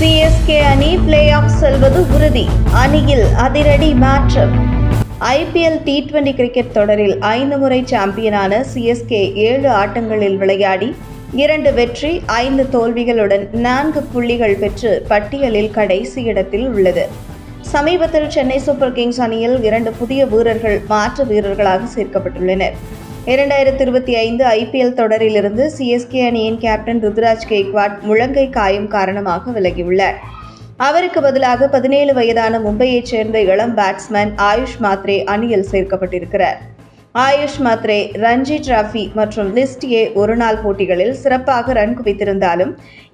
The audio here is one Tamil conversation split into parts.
சிஎஸ்கே அணி பிளே ஆஃப் செல்வது உறுதி. அணியில் அதிரடி மாற்றம். ஐபிஎல் T20 கிரிக்கெட் தொடரில் 5 முறை சாம்பியனான சிஎஸ்கே 7 ஆட்டங்களில் விளையாடி 2 வெற்றி 5 தோல்விகளுடன் 4 புள்ளிகள் பெற்று பட்டியலில் கடைசி இடத்தில் உள்ளது. சமீபத்தில் சென்னை சூப்பர் கிங்ஸ் அணியில் 2 புதிய வீரர்கள் மாற்று வீரர்களாக சேர்க்கப்பட்டுள்ளனர். 2025 ஐபிஎல் தொடரிலிருந்து சிஎஸ்கே அணியின் கேப்டன் ருத்ராஜ் கெய்க்வாட் முழங்கை காயம் காரணமாக விலகியுள்ளார். அவருக்கு பதிலாக 17 வயதான மும்பையைச் சேர்ந்த இளம் பேட்ஸ்மேன் ஆயுஷ் மாத்ரே அணியில் சேர்க்கப்பட்டிருக்கிறார். ஆயுஷ் மாத்ரே ரஞ்சி டிராபி மற்றும் லிஸ்ட் ஏ ஒருநாள் போட்டிகளில் சிறப்பாக ரன் குவித்திருந்தாலும்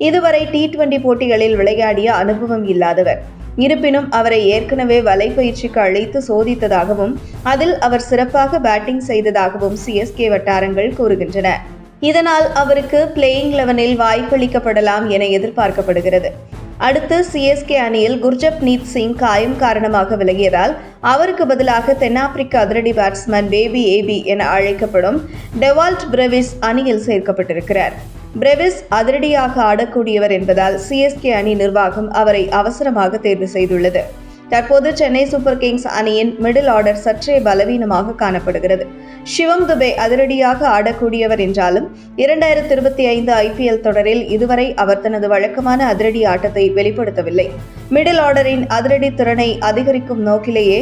இதுவரை T20 போட்டிகளில் விளையாடிய அனுபவம் இல்லாதவர். இருப்பினும் அவரை ஏற்கனவே வலைப்பயிற்சிக்கு அழைத்து சோதித்ததாகவும் அதில் அவர் சிறப்பாக பேட்டிங் செய்ததாகவும் சிஎஸ்கே வட்டாரங்கள் கூறுகின்றன. இதனால் அவருக்கு பிளேயிங் 11இல் வாய்ப்பளிக்கப்படலாம் என எதிர்பார்க்கப்படுகிறது. அடுத்து சிஎஸ்கே அணியில் குர்ஜப்னீத் சிங் காயம் காரணமாக விலகியதால் அவருக்கு பதிலாக தென்னாப்பிரிக்க அதிரடி பேட்ஸ்மேன் பேபி ஏபி என அழைக்கப்படும் டெவால்ட் பிரவிஸ் அணியில் சேர்க்கப்பட்டிருக்கிறார். பிரவிஸ் அதிரடியாக ஆடக்கூடியவர் என்பதால் சிஎஸ்கே அணி நிர்வாகம் அவரை அவசரமாக தேர்வு செய்துள்ளது. தற்போது சென்னை சூப்பர் கிங்ஸ் அணியின் மிடில் ஆர்டர் சற்றே பலவீனமாக காணப்படுகிறது. சிவம் துபே அதிரடியாக ஆடக்கூடியவர் என்றாலும் 2025 ஐபிஎல் தொடரில் இதுவரை அவர் தனது வழக்கமான அதிரடி ஆட்டத்தை வெளிப்படுத்தவில்லை. மிடில் ஆர்டரின் அதிரடி திறனை அதிகரிக்கும் நோக்கிலேயே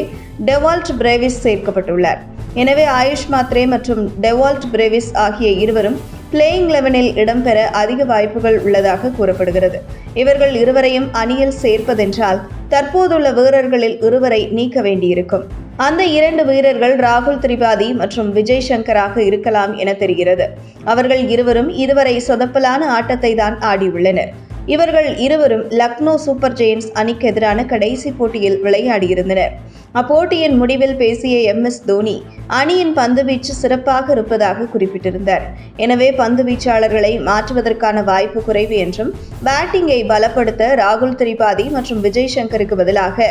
டெவால்ட் பிரேவிஸ் சேர்க்கப்பட்டுள்ளார். எனவே ஆயுஷ் மாத்ரே மற்றும் டெவால்ட் பிரேவிஸ் ஆகிய இருவரும் பிளேயிங் 11இல் இடம்பெற அதிக வாய்ப்புகள் உள்ளதாக கூறப்படுகிறது. இவர்கள் இருவரையும் அணியில் சேர்ப்பதென்றால் தற்போதுள்ள வீரர்களில் இருவரை நீக்க வேண்டியிருக்கும். அந்த 2 வீரர்கள் ராகுல் திரிபாதி மற்றும் விஜய் சங்கராக இருக்கலாம் என தெரிகிறது. அவர்கள் இருவரும் இதுவரை சொதப்பலான ஆட்டத்தை தான் ஆடியுள்ளனர். இவர்கள் இருவரும் லக்னோ சூப்பர் ஜெயின்ஸ் அணிக்கு எதிரான கடைசி போட்டியில் விளையாடியிருந்தனர். அப்போட்டியின் முடிவில் பேசிய MS தோனி அணியின் பந்துவீச்சு சிறப்பாக இருப்பதாக குறிப்பிட்டிருந்தார். எனவே பந்து வீச்சாளர்களை மாற்றுவதற்கான வாய்ப்பு குறைவு என்றும் பேட்டிங்கை பலப்படுத்த ராகுல் திரிபாதி மற்றும் விஜய் சங்கருக்கு பதிலாக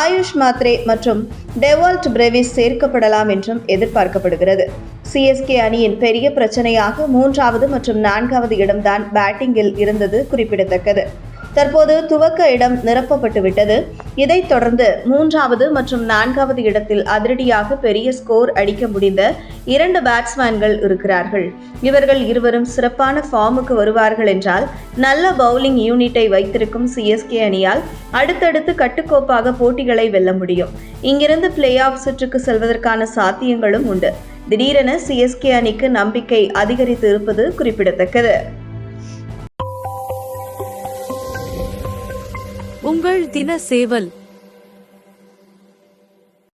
ஆயுஷ் மாத்ரே மற்றும் டெவால்ட் பிரேவிஸ் சேர்க்கப்படலாம் என்றும் எதிர்பார்க்கப்படுகிறது. சிஎஸ்கே அணியின் பெரிய பிரச்சனையாக 3வது மற்றும் 4வது இடம்தான் பேட்டிங்கில் இருந்தது குறிப்பிடத்தக்கது. தற்போது துவக்க இடம் நிரப்பப்பட்டுவிட்டது. இதைத் தொடர்ந்து 3வது மற்றும் 4வது இடத்தில் அதிரடியாக பெரிய ஸ்கோர் அடிக்க முடிந்த 2 பேட்ஸ்மேன்கள் இருக்கிறார்கள். இவர்கள் இருவரும் சிறப்பான ஃபார்முக்கு வருவார்கள் என்றால் நல்ல பவுலிங் யூனிட்டை வைத்திருக்கும் சிஎஸ்கே அணியால் அடுத்தடுத்து கட்டுக்கோப்பாக போட்டிகளை வெல்ல முடியும். இங்கிருந்து பிளே ஆஃப் சுற்றுக்கு செல்வதற்கான சாத்தியங்களும் உண்டு. திடீரென சிஎஸ்கே அணிக்கு நம்பிக்கை அதிகரித்து இருப்பது குறிப்பிடத்தக்கது. உங்கள் தின சேவல்